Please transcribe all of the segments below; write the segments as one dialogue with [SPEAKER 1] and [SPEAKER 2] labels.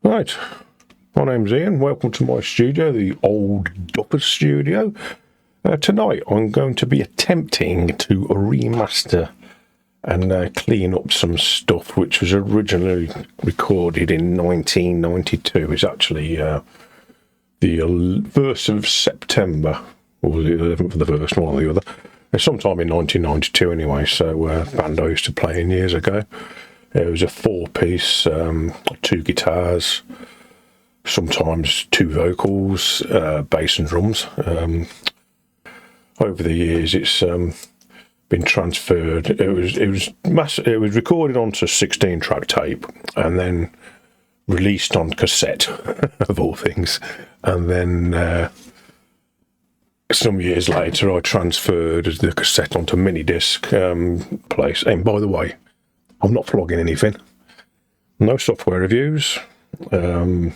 [SPEAKER 1] Right, my name's Ian. Welcome to my studio, the Old Duffer Studio. Tonight I'm going to be attempting to remaster and clean up some stuff which was originally recorded in 1992. It's actually the 1st of September, or the 11th of the 1st, one or the other. It's sometime in 1992 anyway, so band I used to play in years ago. It was a 4-piece, 2 guitars, sometimes 2 vocals, bass and drums. Over the years, it's been transferred. It was recorded onto 16-track tape and then released on cassette, of all things. And then some years later, I transferred the cassette onto mini disc place. And by the way, I'm not flogging anything. No software reviews, no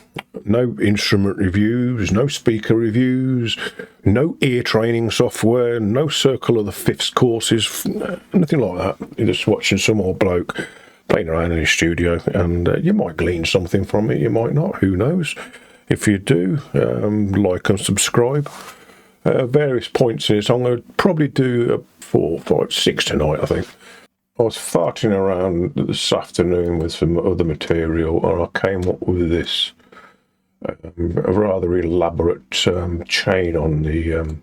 [SPEAKER 1] instrument reviews, no speaker reviews, no ear training software, no Circle of the Fifths courses, nothing like that. You're just watching some old bloke playing around in his studio, and you might glean something from it, you might not, who knows. If you do, like and subscribe. Various points in this, I'm going to probably do 4, 5, 6 tonight, I think. I was farting around this afternoon with some other material, and I came up with this a rather elaborate chain on the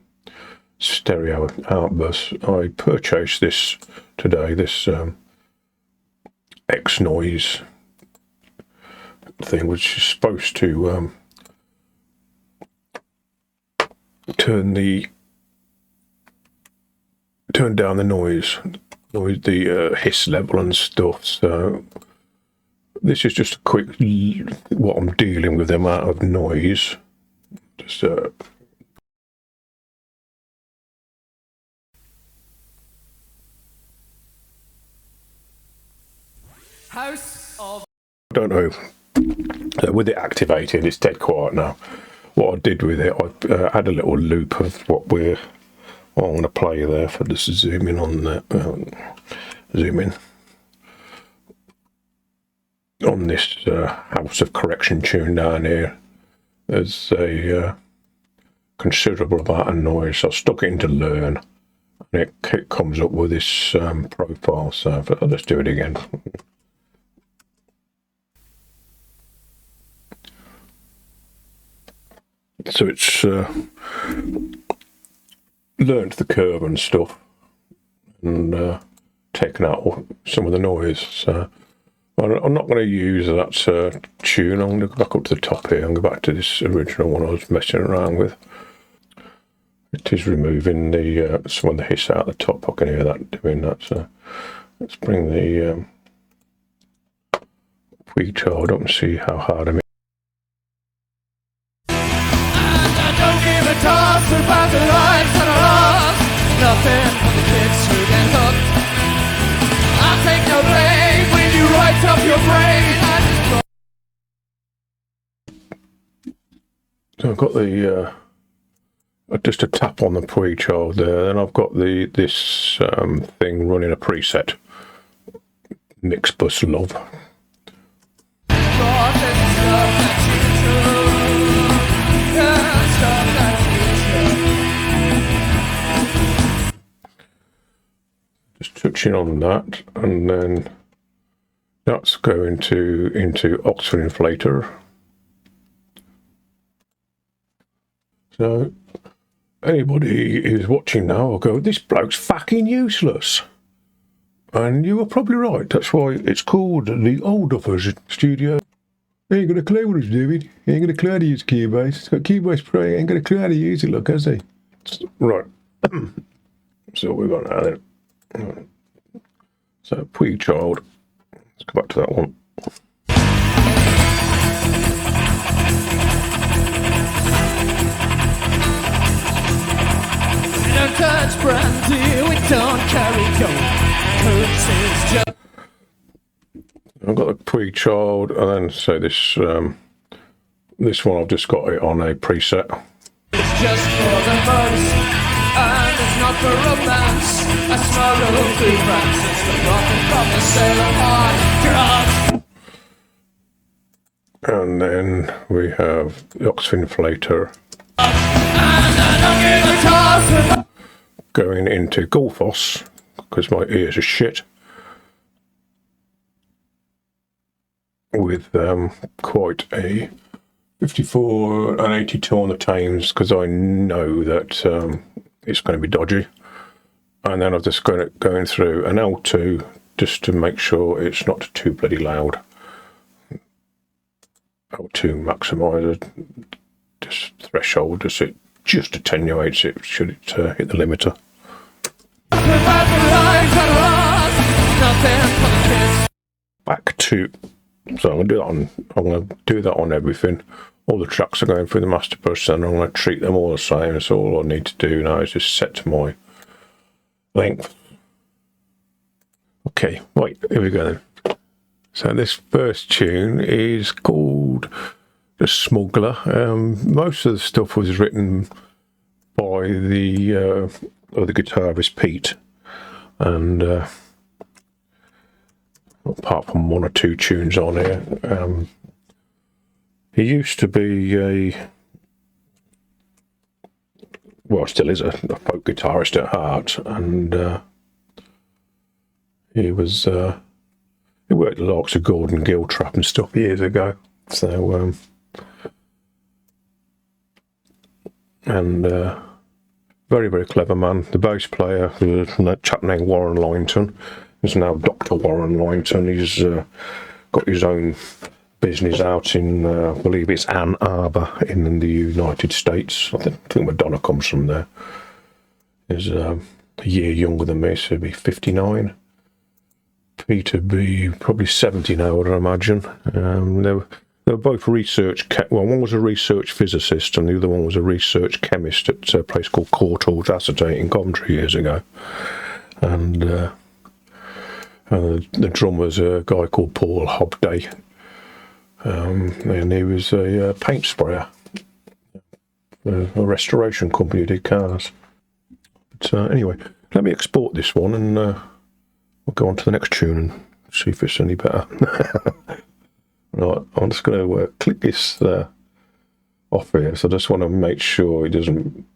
[SPEAKER 1] stereo outbus. I purchased this today, this X-Noise thing, which is supposed to turn down the noise. With the hiss level and stuff. So this is just a quick what I'm dealing with, the amount of noise. Just House of I don't know. With it activated, it's dead quiet now. What I did with it, I had a little loop of what I'm going to play there. For this zoom in on that, zoom in on this House of Correction tune down here. There's a considerable amount of noise. So I stuck it into learn, and it comes up with this profile. So I'll just do it again. So it's learned the curve and stuff, and taken out some of the noise. So I'm not going to use that tune. I'm going to go back up to the top here and go back to this original one I was messing around with. It is removing the some of the hiss out the top. I can hear that doing that. So let's bring the Wii child up and see how hard I'm.
[SPEAKER 2] About the lives that are lost, nothing for the kids who get hooked. I'll take no blame when you write up your brain.
[SPEAKER 1] So I've got the just a tap on the pre-child there, then I've got this thing running a preset, Mix Bus Love. Just touching on that, and then that's going into Oxford Inflator. So anybody who's watching now will go, this bloke's fucking useless. And you were probably right. That's why it's called the Old Duffers Studio. He ain't got a clue what he's doing. He ain't got a clue how to use Cubase. He's got Cubase Pro. He ain't got a clue how to use it, look, has he? Right. So we've got now then. So Puig Child, let's go back to that one.
[SPEAKER 2] We don't touch brandy, we don't carry gold.
[SPEAKER 1] I've got the Puig Child, and then so this one I've just got it on a preset.
[SPEAKER 2] It's just for the most, and it's not for romance. I smuggle 3 francs, it's the profit from the sale of hard drugs.
[SPEAKER 1] And then we have the Oxford inflator going into Golfos, because my ears are shit, with quite a 54 and 82 on the Thames, because I know that it's going to be dodgy. And then I've just going through an L2 just to make sure it's not too bloody loud. L2 maximizer, just threshold, just attenuates it should it hit the limiter. Back to, so I'm going to do that on everything. All the tracks are going through the master bus, and I'm going to treat them all the same. So all I need to do now is just set to my length. Okay, right, here we go then. So this first tune is called The Smuggler. Most of the stuff was written by the other guitarist Pete, and apart from one or two tunes on here, he used to be still is a folk guitarist at heart, and he was he worked the likes of Gordon Giltrap and stuff years ago. So very, very clever man. The bass player was a chap named Warren Longton. He's now Dr. Warren Longton. He's got his own business out in, I believe it's Ann Arbor in the United States. I think Madonna comes from there. He's a year younger than me, so he'd be 59. Peter would be probably 70 now, I'd imagine. They were both research. One was a research physicist, and the other one was a research chemist at a place called Courtaulds Acetate in Coventry years ago. And the drummer's a guy called Paul Hobday, and he was a paint sprayer, a restoration company who did cars. But anyway, let me export this one, and we'll go on to the next tune and see if it's any better. Right, I'm just going to click this off here, so I just want to make sure it doesn't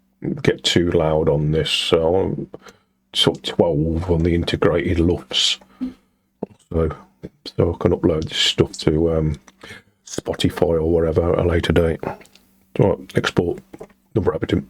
[SPEAKER 1] get too loud on this. So I want sort of 12 on the integrated LUFS, so I can upload this stuff to Spotify or whatever at a later date. Right, export number everything.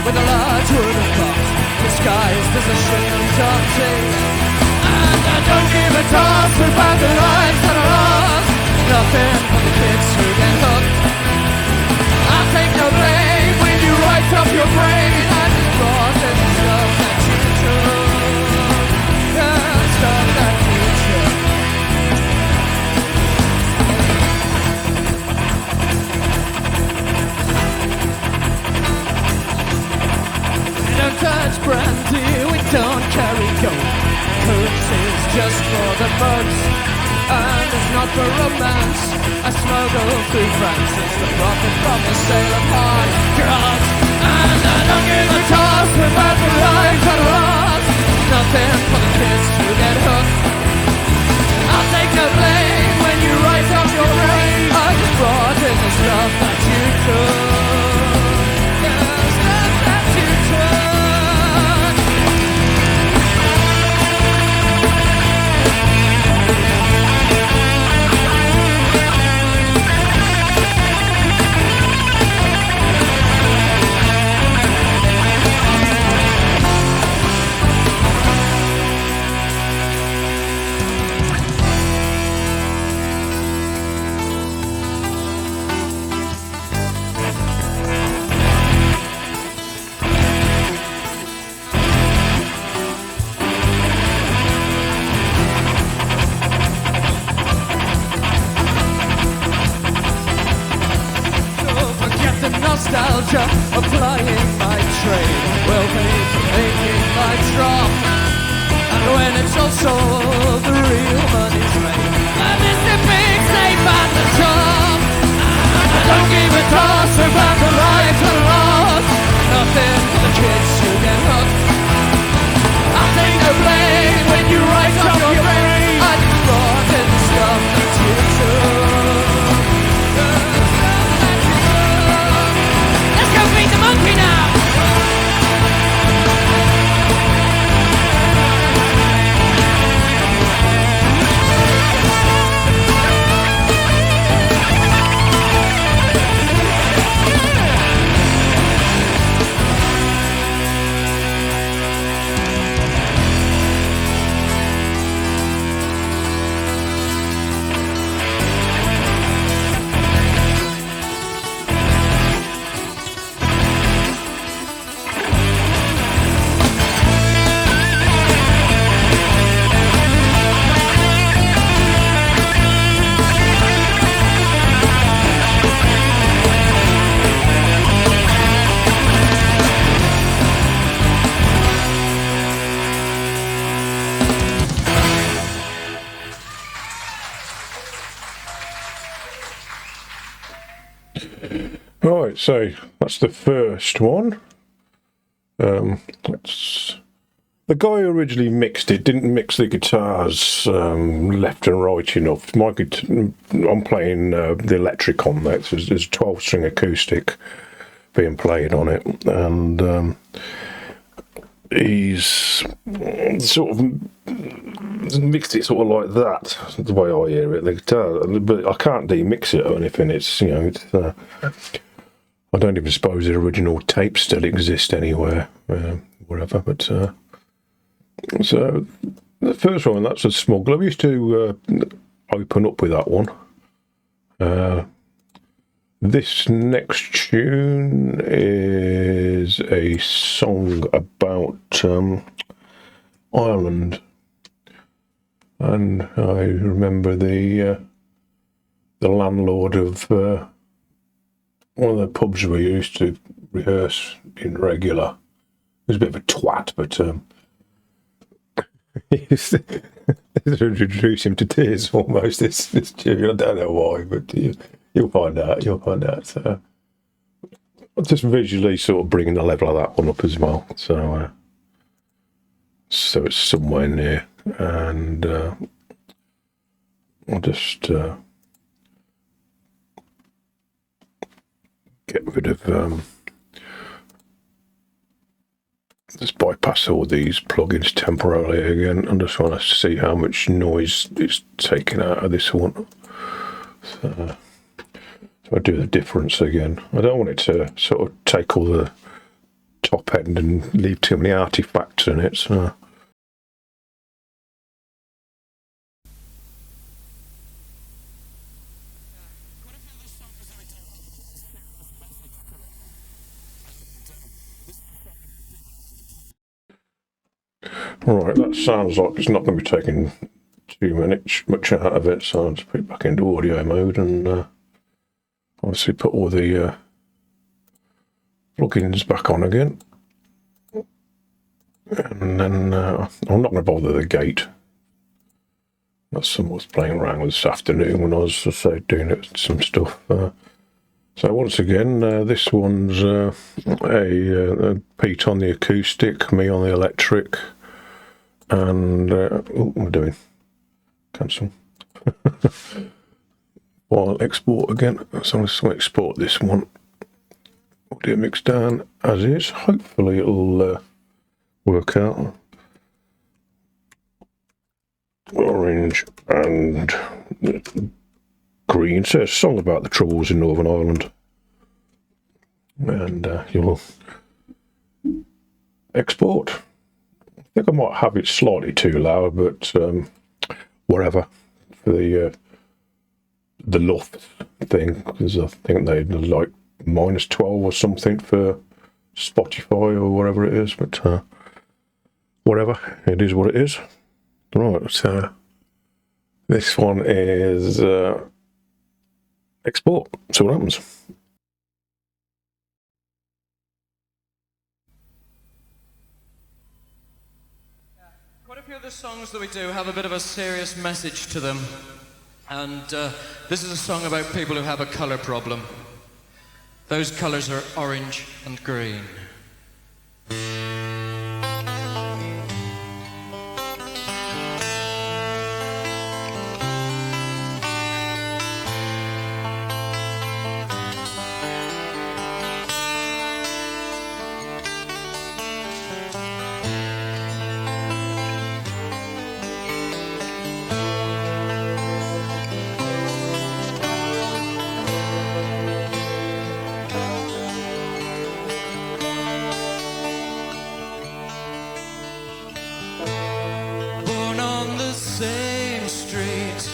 [SPEAKER 2] With a large wooden box disguised as a shipment of tea. And I don't give a toss about the lives that are lost. Nothing for the kids who get hooked. I'll take no blame when you write off your brain. I just brought this stuff that you took. Yeah, stuff that you took. Don't touch brandy, we don't carry gold. Coach is just for the bugs, and it's not for romance. I smuggle through France, it's the profit from the sale of hard drugs. And I don't give a toss about the lives that are lost. Nothing for the kids to get hooked. I'll take no blame when you write off your brain. I just brought in the stuff that you took. Yeah, stuff that you took. applying my trade will pay for making my drop. And when it's all sold, the real money's made. And it's the big safe at the top. I don't give a toss about the right and loss. Nothing for the kids who get hooked. I'll take no blame when you rise up your brain. I just brought in the stuff that you took. Let's go beat the monkey now.
[SPEAKER 1] Right, so that's the first one. That's the guy who originally mixed it didn't mix the guitars left and right enough. I'm playing the electric on that. So there's a 12-string acoustic being played on it, and he's sort of mixed it sort of like that, the way I hear it, the guitar. But I can't demix it or anything. It's, you know, it's, I don't even suppose the original tapes still exist anywhere, whatever. But so the first one, that's a Smuggler. We used to open up with that one. This next tune is a song about Ireland, and I remember the landlord of one of the pubs we used to rehearse in regular. He was a bit of a twat, but he used to introduce him to tears almost. This tune, I don't know why, but you'll find out. You'll find out. So just visually, sort of bringing the level of that one up as well. So so it's somewhere near, and I'll just get rid of just bypass all these plugins temporarily again. I just want to see how much noise it's taking out of this one. So I do the difference again. I don't want it to sort of take all the top end and leave too many artifacts in it. So right, that sounds like it's not going to be taking much out of it, so I'll just put it back into audio mode and obviously put all the plugins back on again. And then I'm not going to bother the gate. That's something I was playing around with this afternoon when I was doing some stuff. So once again, this one's a Pete on the acoustic, me on the electric. And what am I doing? Cancel. File export again. So I'm just going to export this one. Audio mix down as is. Hopefully it'll work out. Orange and green. So it's a song about the troubles in Northern Ireland. And you'll export. I think I might have it slightly too loud, but whatever for the luft thing, because I think they're like -12 or something for Spotify or whatever it is. But whatever, it is what it is. Right, so this one is export. See what happens.
[SPEAKER 2] the songs that we do have a bit of a serious message to them. And this is a song about people who have a colour problem. Those colours are orange and green. Same street,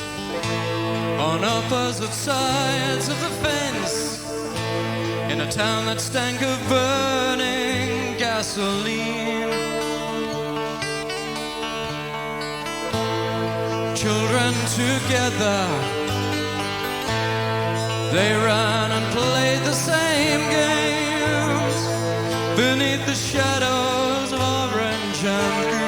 [SPEAKER 2] on opposite sides of the fence, in a town that stank of burning gasoline. Children together, they ran and played the same games beneath the shadows of orange and green.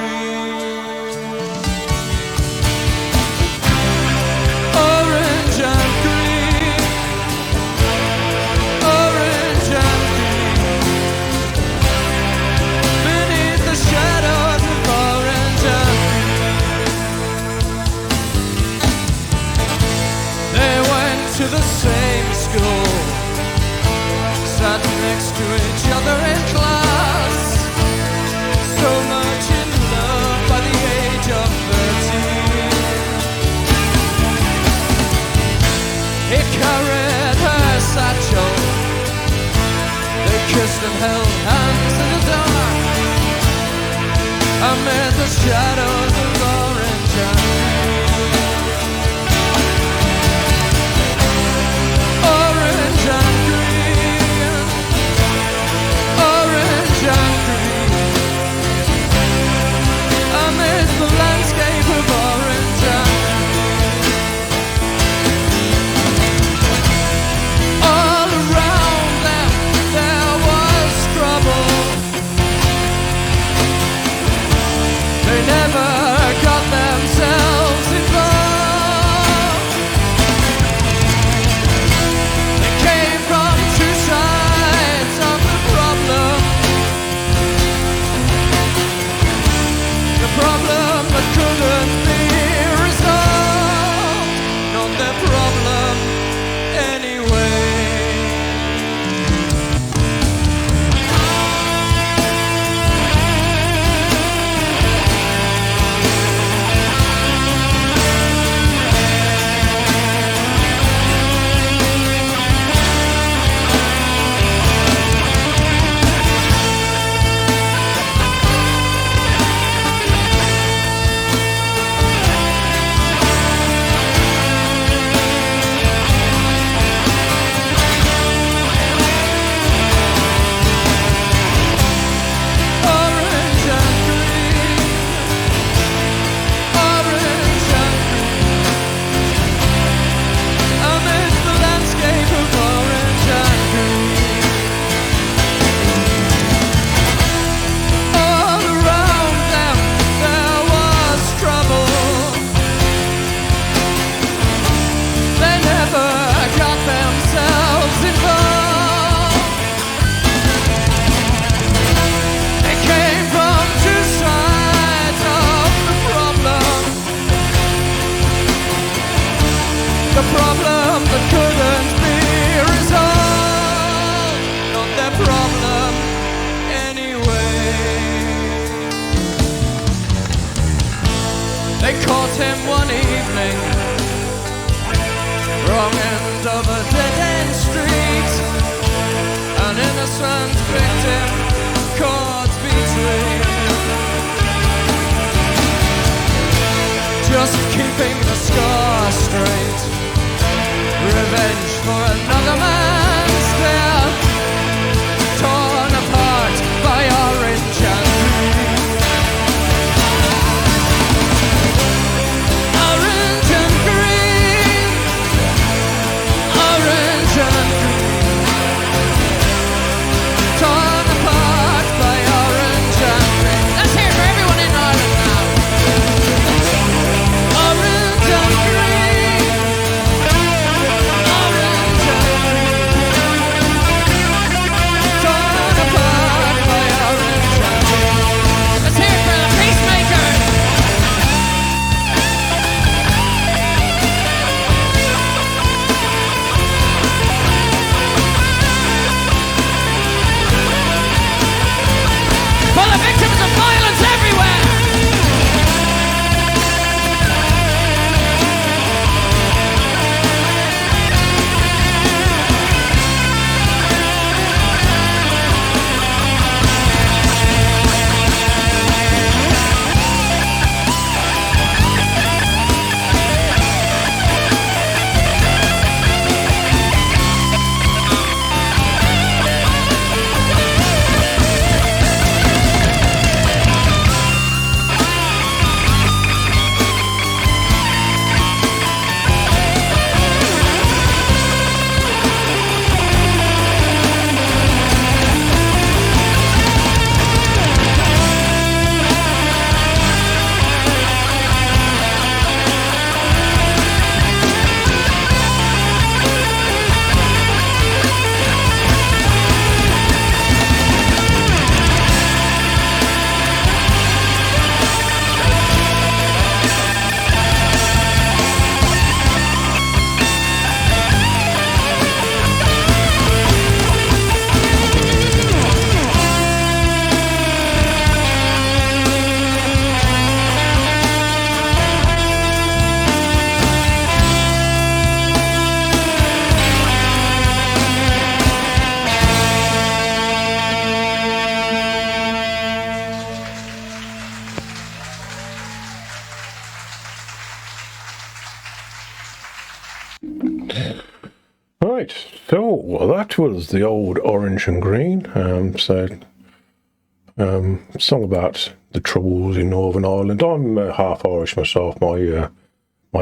[SPEAKER 2] To the same school, sat next to each other in class, so much in love by the age of 13. He carried her satchel, they kissed and held hands in the dark, amid the shadows of orange and green. Orange and green, orange and green, amidst the landscape of orange and green. All around them there was trouble. They never got themselves involved. Problem that couldn't be resolved, not their problem anyway. The problem that couldn't be resolved, not their problem anyway. They caught him one evening, wrong end of a dead-end street, an innocent victim caught between. Just keeping the scar straight, revenge for another man's death, torn apart by orange and green. Orange and green, orange and green, torn apart.
[SPEAKER 1] So, well, that was the old Orange and Green. Song about the troubles in Northern Ireland. I'm half Irish myself. My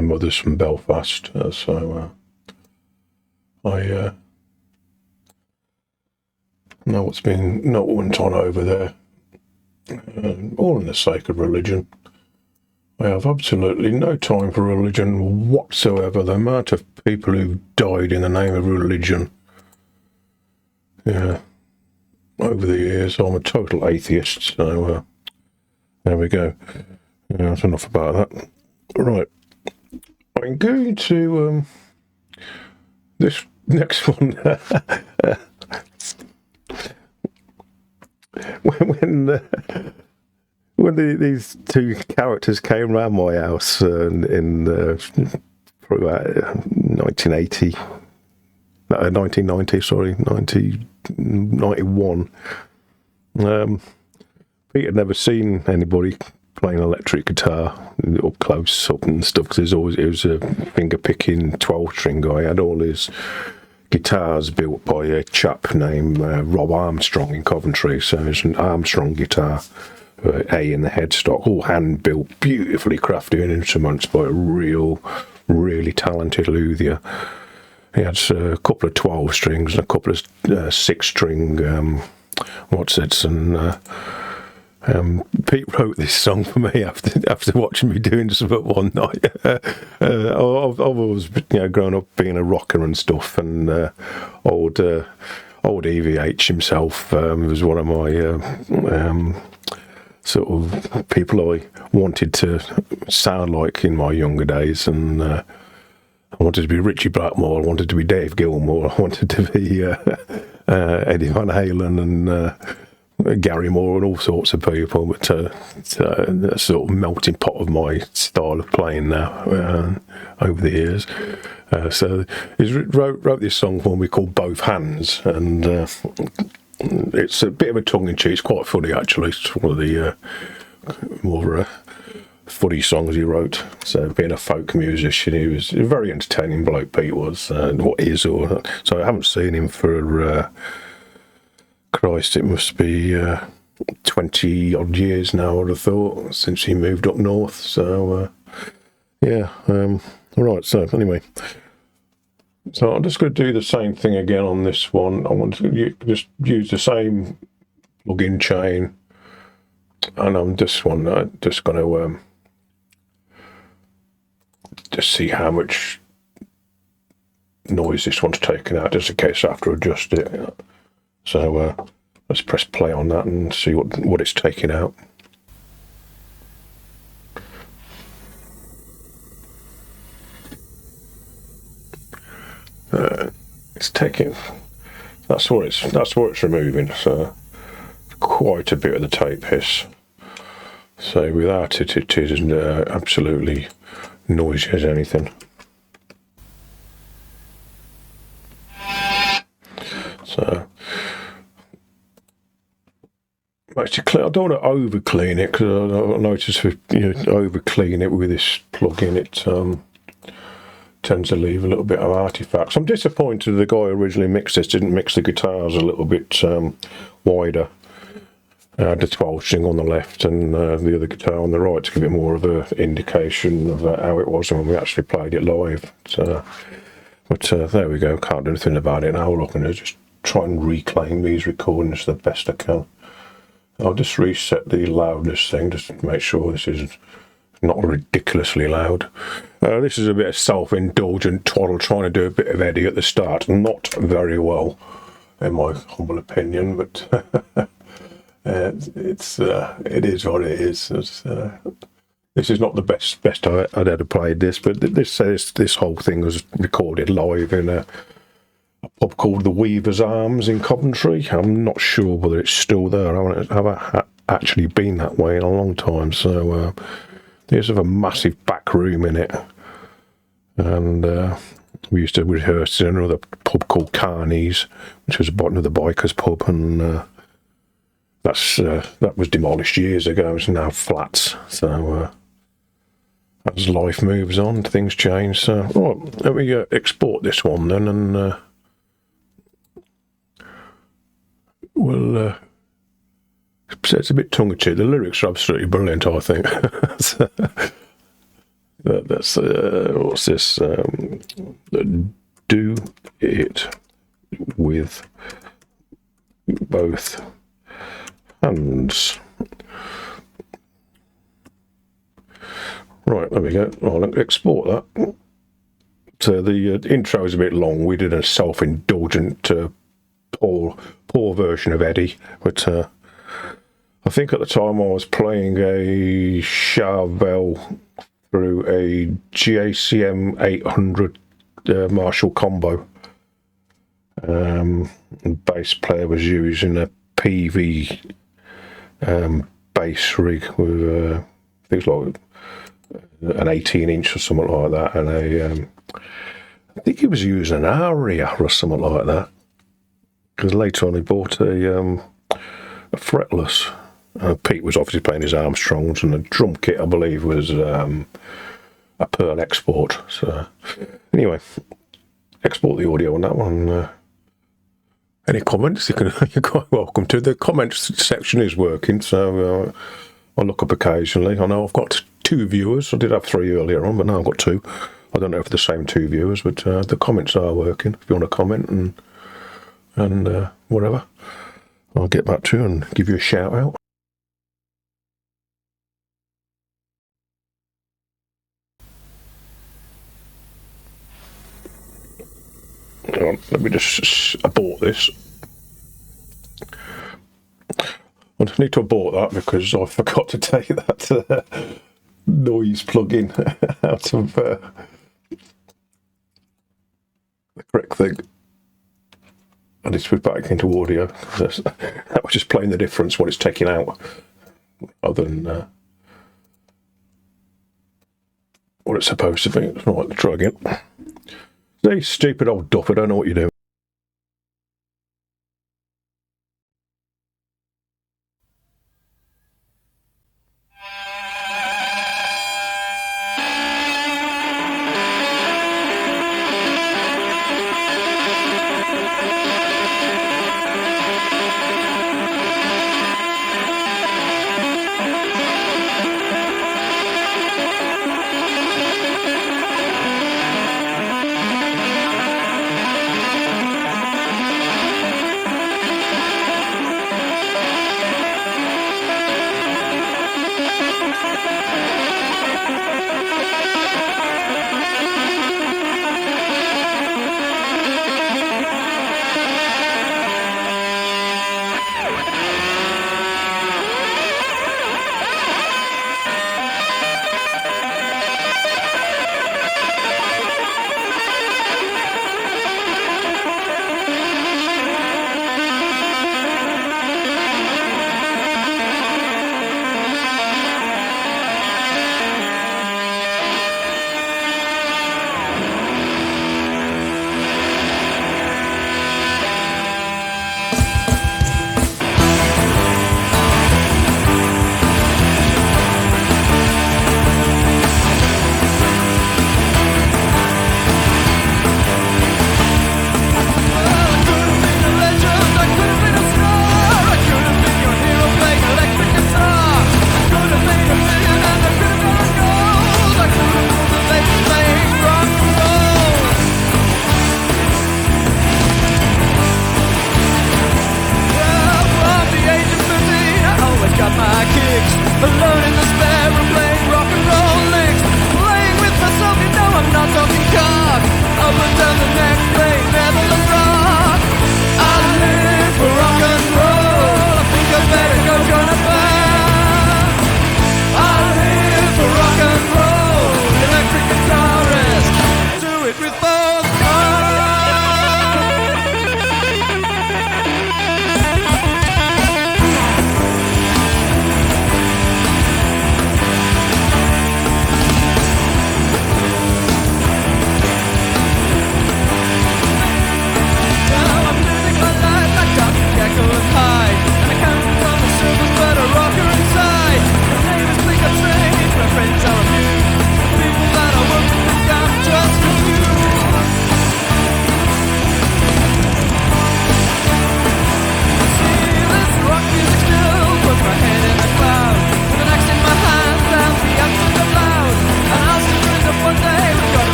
[SPEAKER 1] mother's from Belfast, I know what's went on over there. All in the sake of religion. I have absolutely no time for religion whatsoever. The amount of people who've died in the name of religion. Yeah. Over the years, I'm a total atheist, so there we go. Yeah, that's enough about that. Right. I'm going to this next one. when these two characters came round my house in probably about 1980, 1990, sorry, 1991. Pete had never seen anybody playing electric guitar up close up and stuff, because it was a finger picking 12-string guy. He had all his guitars built by a chap named Rob Armstrong in Coventry, so it's an Armstrong guitar, A in the headstock, all hand built, beautifully crafted instruments by a really talented luthier. He had a couple of 12 strings and a couple of 6-string Pete wrote this song for me after watching me doing something one night. I've always grown up being a rocker and stuff, and old EVH himself was one of my sort of people I wanted to sound like in my younger days, and I wanted to be Richie Blackmore, I wanted to be Dave Gilmour, I wanted to be Eddie Van Halen and Gary Moore and all sorts of people, but it's a sort of melting pot of my style of playing now over the years. So he wrote this song for me called Both Hands, and it's a bit of a tongue-in-cheek. It's quite funny, actually. It's one of the more funny songs he wrote. So being a folk musician, he was a very entertaining bloke, Pete was, what is. So I haven't seen him for... Christ, it must be 20 odd years now, I'd have thought, since he moved up north. So, right, so anyway. So I'm just going to do the same thing again on this one. I want to just use the same plug-in chain. And I'm just going to just see how much noise this one's taken out, just in case I have to adjust it. So let's press play on that and see what it's taking out. It's taking. That's what it's removing. So quite a bit of the tape hiss. So without it, it is absolutely noisy as anything. So. Actually, I don't want to over clean it, because I notice if you over clean it with this plug-in, it tends to leave a little bit of artifacts. I'm disappointed the guy who originally mixed this didn't mix the guitars a little bit wider. I had the 12-string on the left and the other guitar on the right to give it more of an indication of how it was when we actually played it live. But there we go. Can't do anything about it now. All I can do is just try and reclaim these recordings the best I can. I'll just reset the loudness thing just to make sure this is not ridiculously loud. This is a bit of self-indulgent twaddle trying to do a bit of Eddie at the start. Not very well, in my humble opinion, but it is what it is. This is not the best I'd ever played this, but this whole thing was recorded live in a pub called the Waeavers Arms in Coventry. I'm not sure whether it's still there. I haven't actually been that way in a long time. So there's a massive back room in it, and we used to rehearse in another pub called Carney's, which was another bikers pub, and that was demolished years ago. It's now flats. So as life moves on, things change. So right, let me export this one then, and well, it's a bit tongue-in-cheek. The lyrics are absolutely brilliant, I think. That's what's this? Do it with both hands. Right, there we go. I'll export that. So the intro is a bit long. We did a self-indulgent, poor version of Eddie, but I think at the time I was playing a Charvel through a GACM 800 Marshall combo. Bass player was using a PV bass rig with things like an 18-inch or something like that, and I think he was using an Aria or something like that. Because later on he bought a fretless. Pete was obviously playing his Armstrongs, and the drum kit I believe was a Pearl export. So anyway, export the audio on that one. Any comments? You're quite welcome to. The comments section is working, so I look up occasionally. I know I've got 2 viewers. I did have 3 earlier on, but now I've got 2. I don't know if they're the same 2 viewers, but the comments are working. If you want to comment and whatever, I'll get back to you and give you a shout out. Hang on, let me just abort this. I need to abort that because I forgot to take that noise plug-in out of the correct thing. I need to put back into audio. That was just playing the difference when it's taken out, other than what it's supposed to be. Right, let's try again. Hey, stupid old duff, I don't know what you're doing.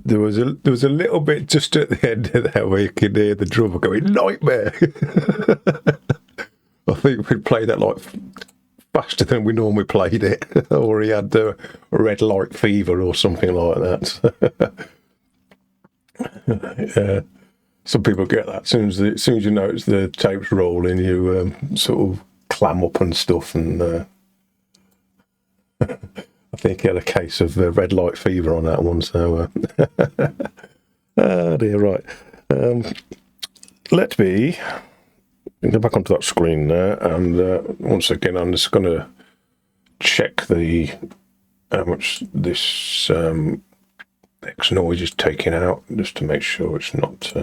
[SPEAKER 1] There was a little bit just at the end of that where you could hear the drummer going nightmare. I think we played that like faster than we normally played it, or he had the red light fever or something like that. Yeah. Some people get that as soon as you notice the tape's rolling, you sort of clam up and stuff. And I think he had a case of red light fever on that one. So, oh dear, right. Let me go back onto that screen there, and once again, I'm just going to check how much this X noise is taking out, just to make sure it's not.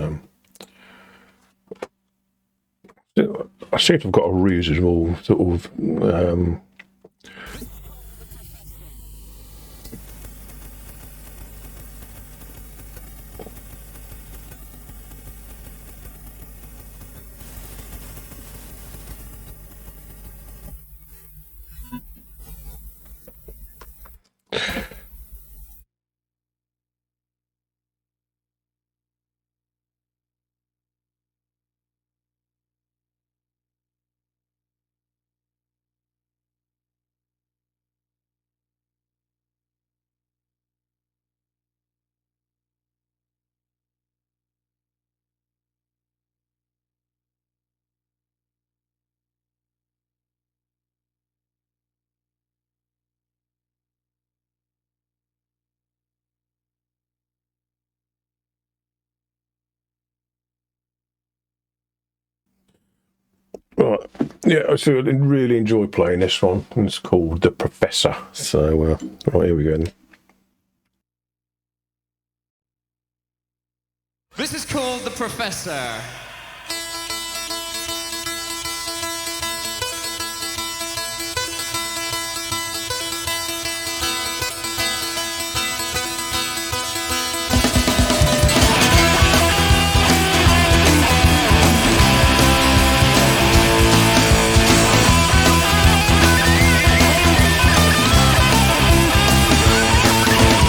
[SPEAKER 1] I seem to have got a reasonable sort of. Right, yeah, I really enjoy playing this one. It's called The Professor. So, right, here we go.
[SPEAKER 2] This is called The Professor.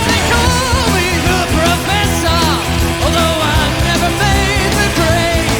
[SPEAKER 2] They call me the Professor, although I've never made the grade.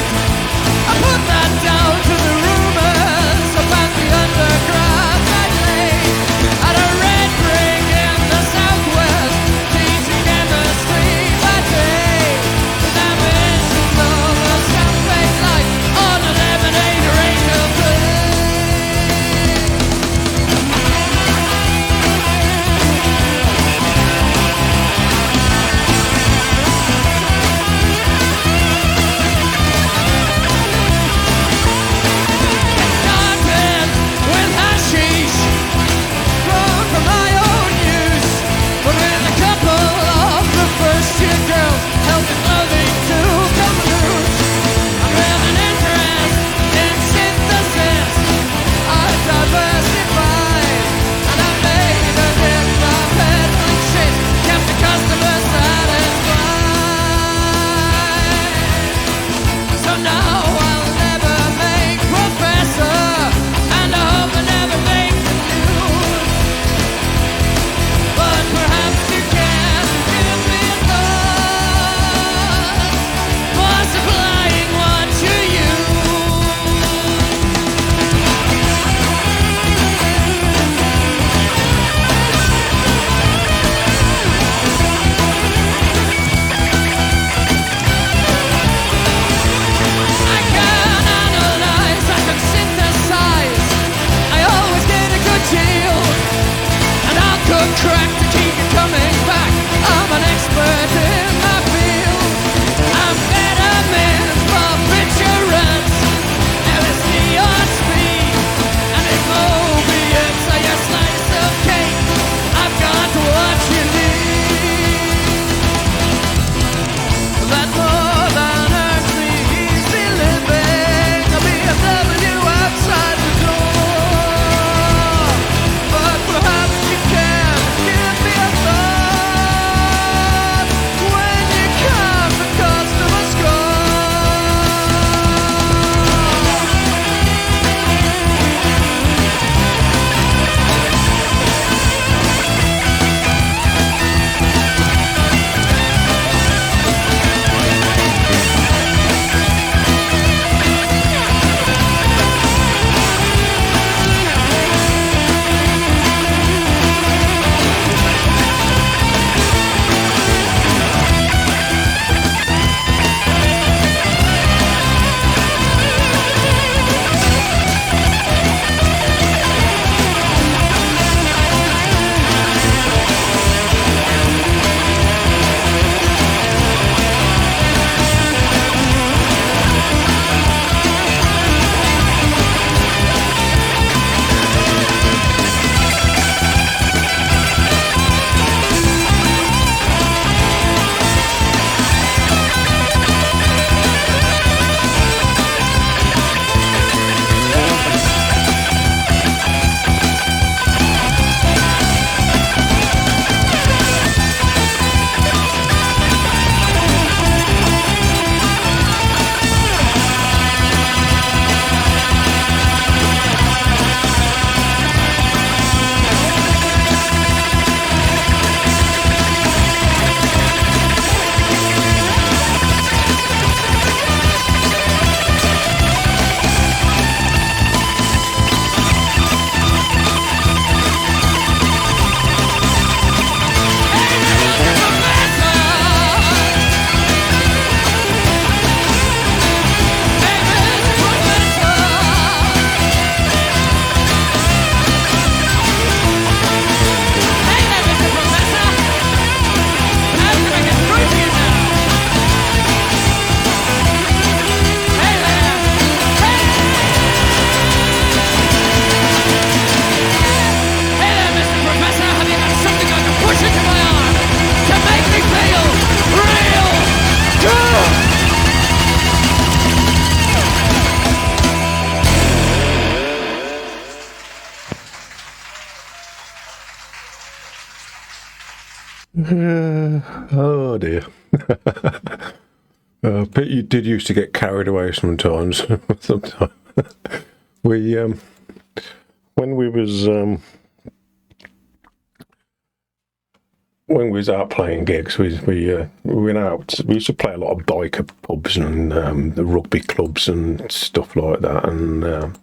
[SPEAKER 1] Oh dear. Pete, you did used to get carried away sometimes. Sometimes we when we was out playing gigs, we went out. We used to play a lot of biker pubs and the rugby clubs and stuff like that, and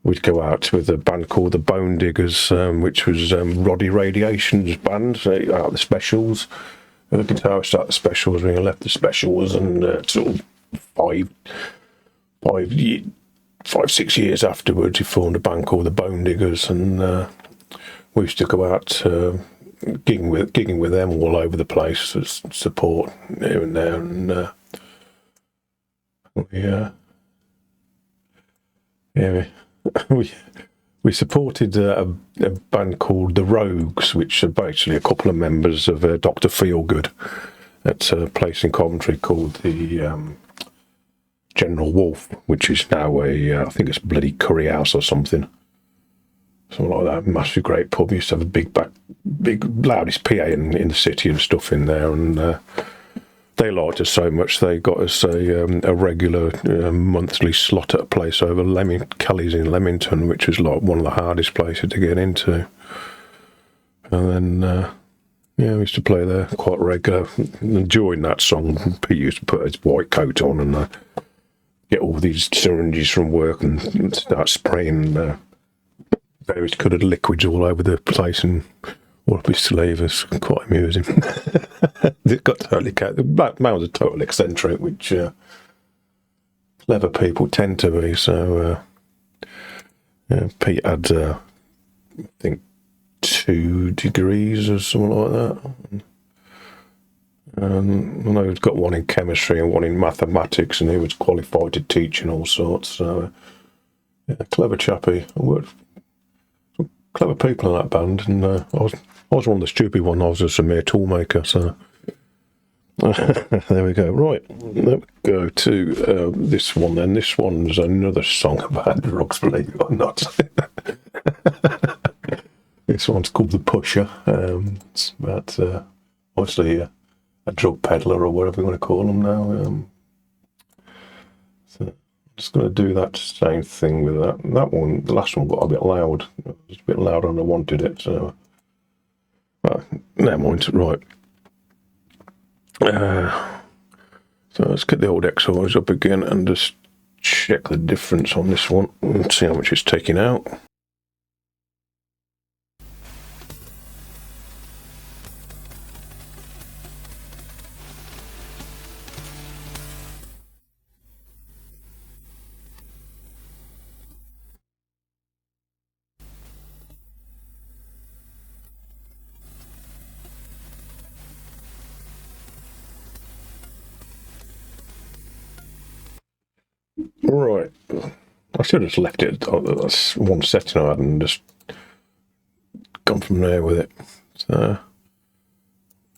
[SPEAKER 1] we'd go out with a band called the Bone Diggers, which was Roddy Radiation's band, out the Specials. The guitarist at the Specials, when he left the Specials, and sort of 6 years afterwards, he formed a band called the Bone Diggers, and we used to go out gigging with them all over the place to support here and there, and we supported a band called the Rogues, which are basically a couple of members of Dr. Feelgood at a place in Coventry called the General Wolf, which is now I think it's bloody Curry House or something like that. Massive great pub. We used to have a big loudest PA in the city and stuff in there, and they liked us so much they got us a regular monthly slot at a place over Kelly's in Leamington, which was like one of the hardest places to get into. And then we used to play there quite regular. And during that song, Pete used to put his white coat on and get all these syringes from work and start spraying various coloured liquids all over the place and all up his sleeve. It's quite amusing. It got totally carried. The black man was a total eccentric, which clever people tend to be. So Pete had, I think, 2 degrees or something like that. And I know he's got one in chemistry and one in mathematics, and he was qualified to teach and all sorts. So, clever chappy. I worked with clever people in that band, and I was one of the stupid ones. I was just a mere toolmaker. So there we go. Right, let me go to this one then. This one's another song about drugs, believe it or not. This one's called The Pusher. It's about obviously a drug peddler or whatever you want to call them now. So I'm just going to do that same thing with that. That one, the last one got a bit loud. It was a bit louder than I wanted it. So, never mind. Right. So let's get the old exercise up again and just check the difference on this one and see how much it's taking out. Right, I should have just left it. That's one setting I had and just gone from there with it. So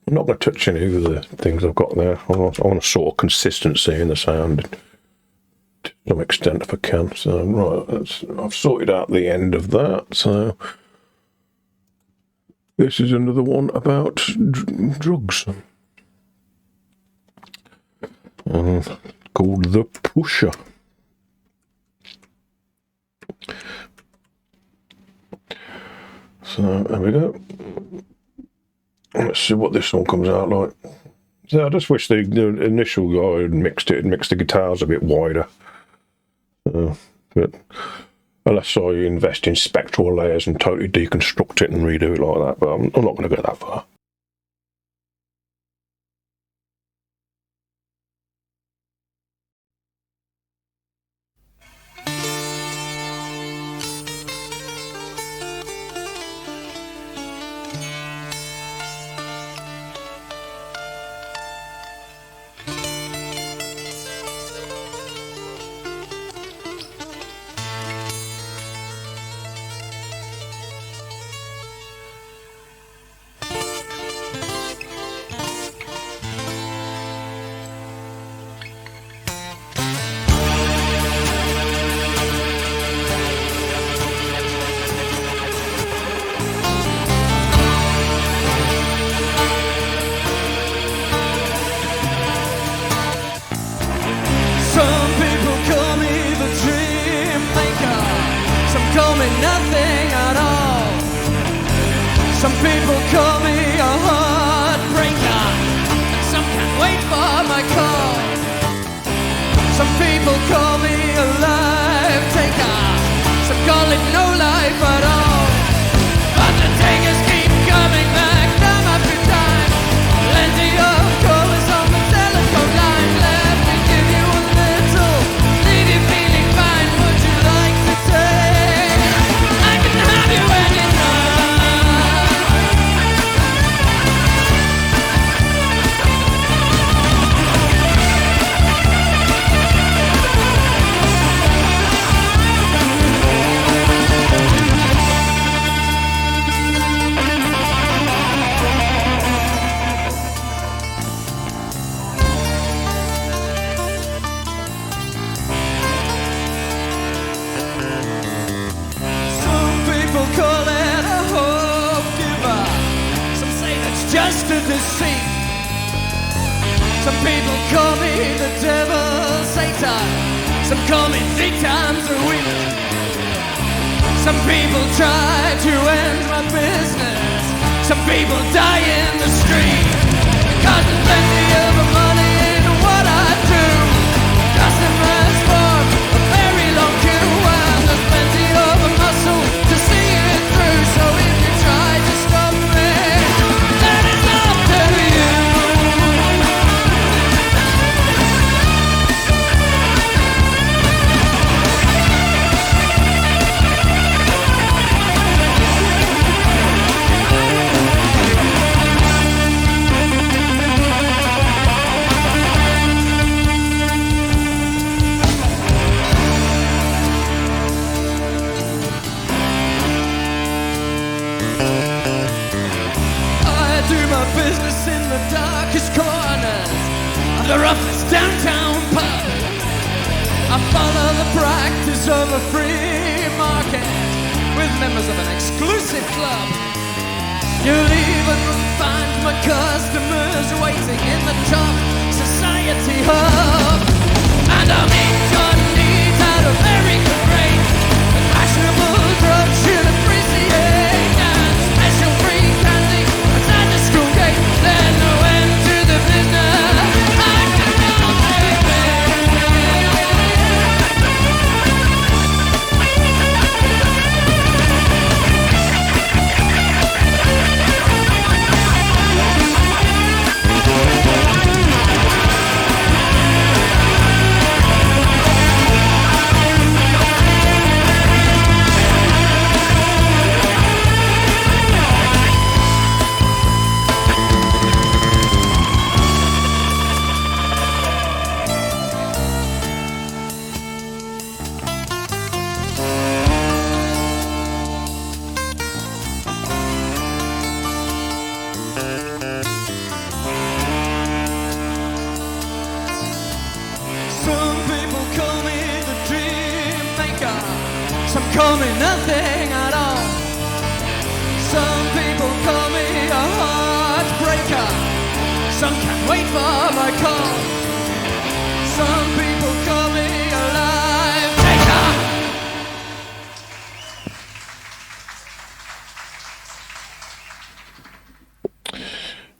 [SPEAKER 1] I'm not going to touch any of the things I've got there. I want a sort of consistency in the sound to some extent if I can. So right, I've sorted out the end of that. So this is another one about drugs. Called The Pusher. So there we go. Let's see what this one comes out like. So I just wish the initial guy had mixed the guitars a bit wider. But unless I invest in spectral layers and totally deconstruct it and redo it like that, but I'm not going to go that far.
[SPEAKER 2] Some people call me a heartbreaker, and some can't wait for my call. Some people call me a life taker, some call it no life at all. But the takers keep coming back time after time. Plenty of callers on the telephone line. Let me give you a little, leave you feeling fine. Would you like to take? I can have you anytime. Call it a hope giver. Some say that's just a deceit. Some people call me the devil, Satan. Some call me 3 times a week. Some people try to end my business. Some people die in the street. Cause there's plenty of money in what I do. Customers form a very long queue, and there's plenty of muscle to see it through. So if you try to stop me, then it's up to you. Business in the darkest corners of the roughest downtown pub. I follow the practice of a free market with members of an exclusive club. You'll even find my customers waiting in the top society hub. And I'll meet your needs at a very good rate, with fashionable drugs you'll appreciate, and special free candy outside the school gate. There's no end to the business. I can help Some call me nothing at all. Some people call me a heartbreaker. Some can't wait for my call. Some people call me a life taker.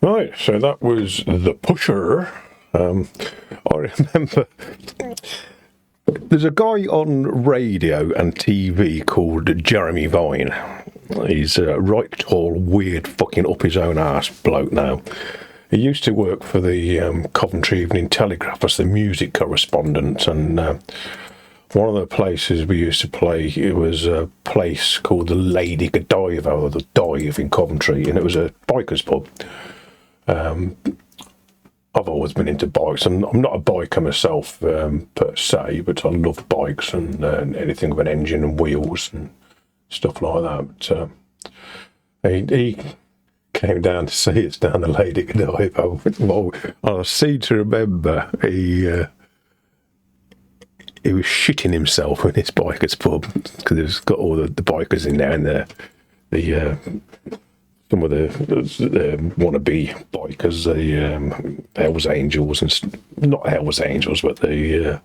[SPEAKER 1] Right, so that was The Pusher. I remember there's a guy on radio and TV called Jeremy Vine. He's a right tall, weird, fucking up his own arse bloke now. He used to work for the Coventry Evening Telegraph as the music correspondent, and one of the places we used to play, it was a place called the Lady Godiva, or the Dive in Coventry, and it was a biker's pub. I've always been into bikes. I'm not a biker myself per se, but I love bikes and anything with an engine and wheels and stuff like that. But he came down to see us down the Lady Godiva. Well, I seem to remember he was shitting himself in this biker's pub because it's got all the bikers in there, and the some of the wannabe bikers, the Hells Angels, and not Hells Angels, but the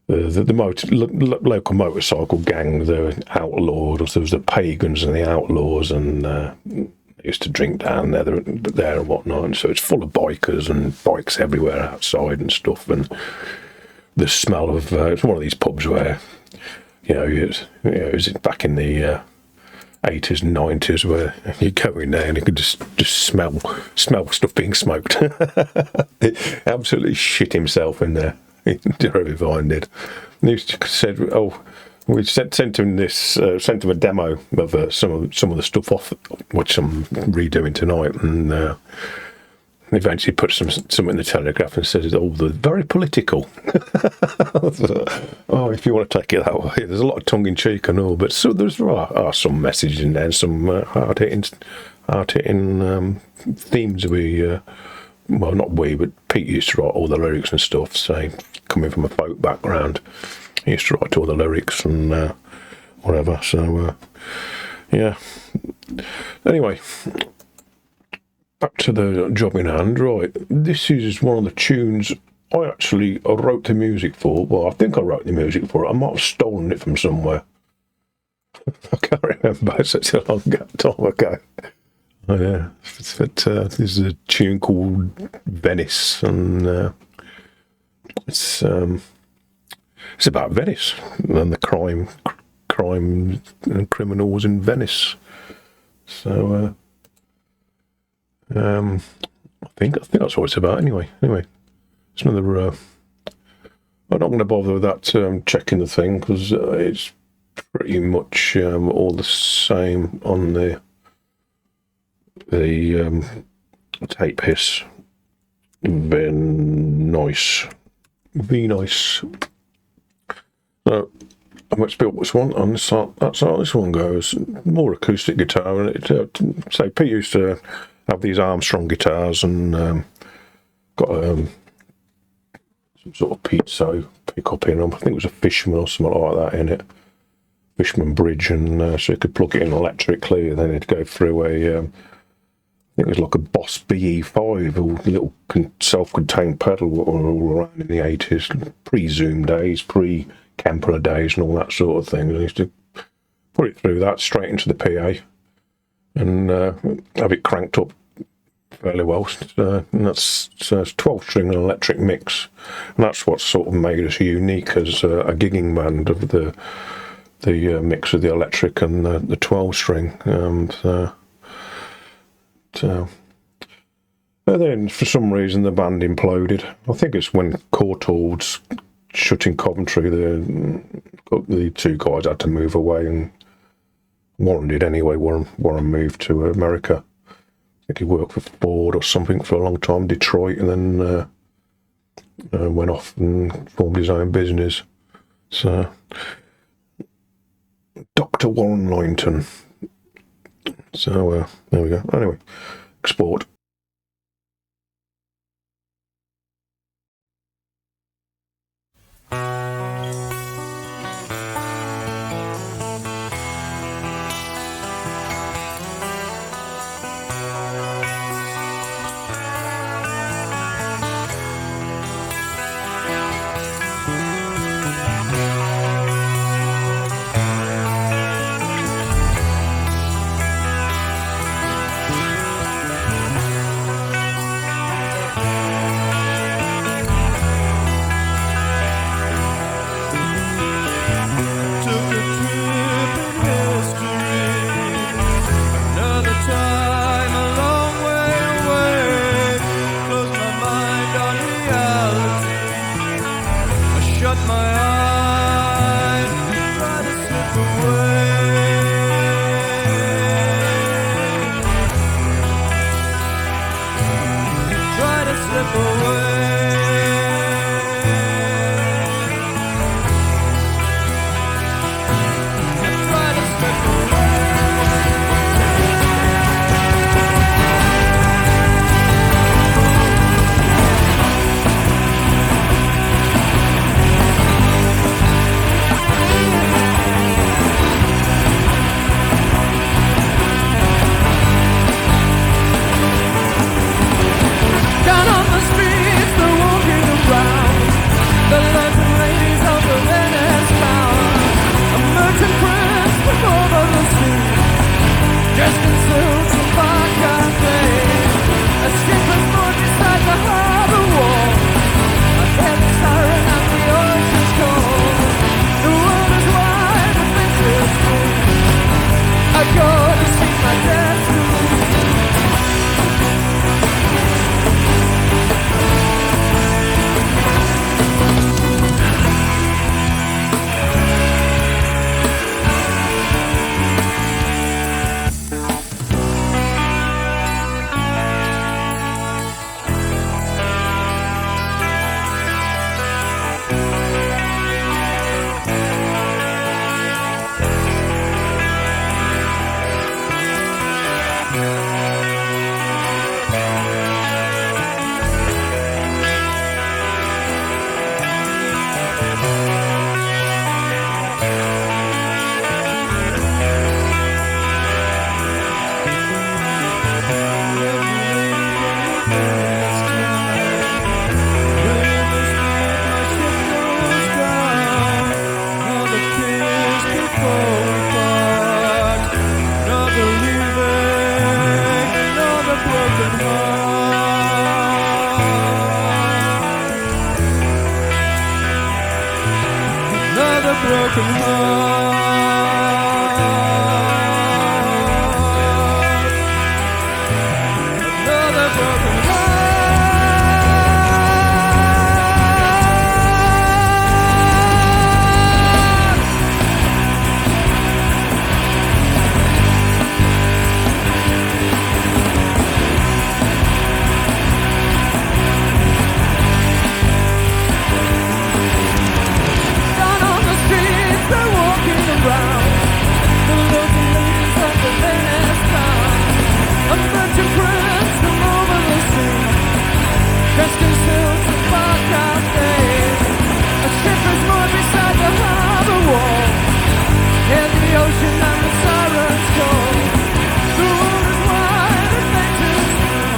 [SPEAKER 1] local motorcycle gang, the Outlaws. There was the Pagans and the Outlaws, and They used to drink down there and whatnot, and so it's full of bikers and bikes everywhere outside and stuff. And the smell of it's one of these pubs where it was back in the 80s and 90s where you go in there and you could just smell stuff being smoked. He absolutely shit himself in there. Jeremy Vine did. And he said, "Oh, we sent him a demo of some of the stuff off which I'm redoing tonight," and eventually put something in the Telegraph and said, "Oh, they're very political." Oh, if you want to take it that way, there's a lot of tongue in cheek and all, but so there are some messages in there, and some hard hitting themes. Well, not we, but Pete used to write all the lyrics and stuff. Saying coming from a folk background, he used to write all the lyrics and whatever. So yeah. Anyway. Back to the job in hand, right? This is one of the tunes I actually wrote the music for. Well, I think I wrote the music for it. I might have stolen it from somewhere. I can't remember. It's such a long time ago. Oh, yeah. But this is a tune called Venice, and it's about Venice and the crime and criminals in Venice. So. I think that's what it's about. Anyway, it's another. I'm not going to bother with that checking the thing because it's pretty much all the same on the tape hiss. Nice. So let's build this one, and that's how this one goes. More acoustic guitar, and say Pete used to have these Armstrong guitars and got some sort of piezo pickup in them. I think it was a Fishman or something like that in it. Fishman bridge, and so you could plug it in electrically, and then it'd go through I think it was like a Boss BE5, a little self-contained pedal all around in the 80s, pre-Zoom days, pre-Kempler days and all that sort of thing. I used to put it through that straight into the PA and have it cranked up fairly well. And that's 12-string and electric mix, and that's what sort of made us unique as a gigging band, of the mix of the electric and the 12-string. And then for some reason the band imploded. I think it's when Courtaulds shut in Coventry, the two guys had to move away, and Warren did anyway. Warren moved to America. I think he worked for Ford or something for a long time, Detroit, and then went off and formed his own business. So, Dr. Warren Loynton. So, there we go. Anyway, export.
[SPEAKER 2] broken heart. Another broken heart. Down on the streets, they're walking around. The local ladies of the latest town. A bunch of friends from over the sea, dressed in suits and bar days. A shipper's moored beside the harbor wall. Hear the ocean and the sirens call. The world is wide and nature's small.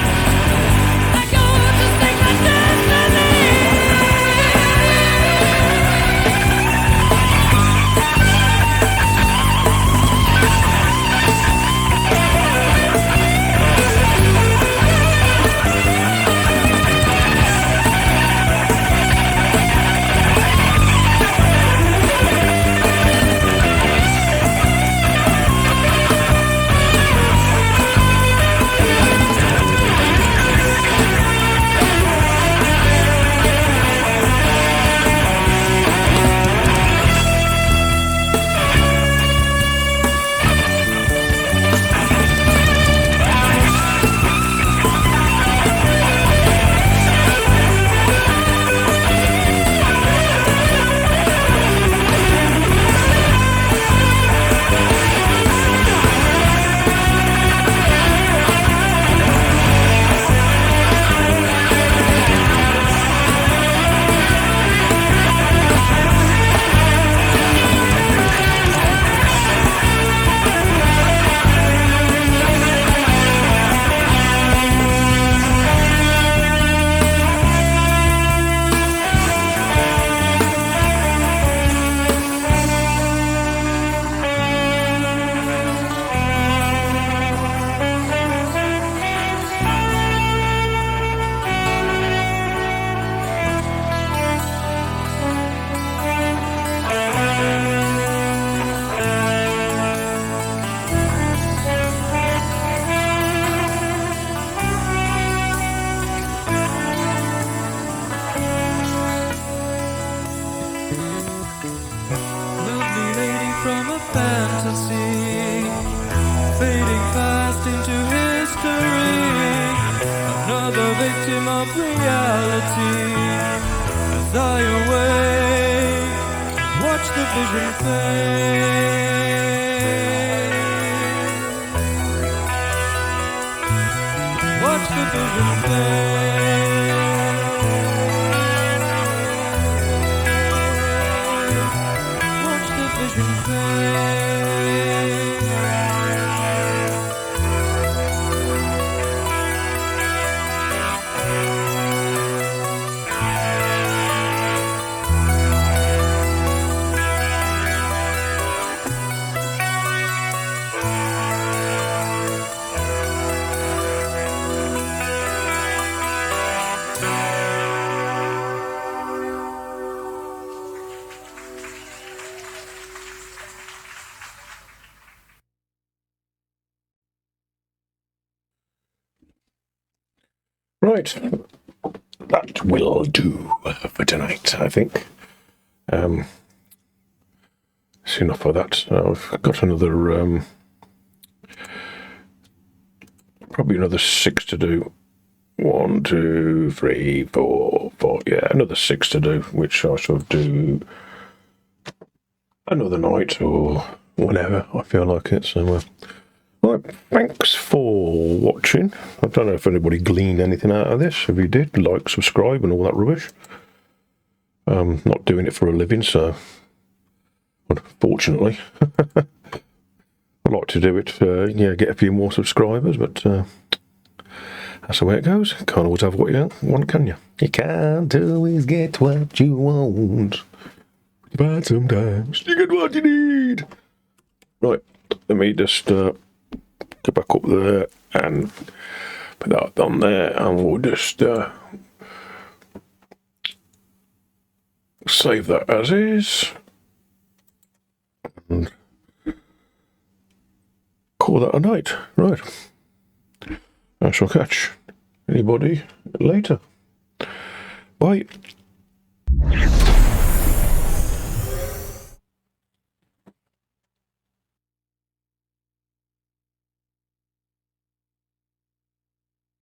[SPEAKER 2] They're going to sing my destiny. Lovely lady from a fantasy, fading fast into history. Another victim of reality. As I awake, watch the vision fade. Watch the vision fade. Watch the vision fade.
[SPEAKER 1] Right, that will do for tonight, I think. It's enough of that. I've got another, probably another 6 to do. 1, 2, 3, 4, 4. Yeah, another 6 to do, which I shall do another night or whenever I feel like it. So, right, thanks for watching. I don't know if anybody gleaned anything out of this. If you did, like, subscribe and all that rubbish. Not doing it for a living, so unfortunately. I'd like to do it, get a few more subscribers, but that's the way it goes. Can't always have what you want, can you? You can't always get what you want. But sometimes you get what you need. Right, let me just go back up there and put that on there, and we'll just save that as is. and call that a night. Right. I shall catch anybody later. Bye.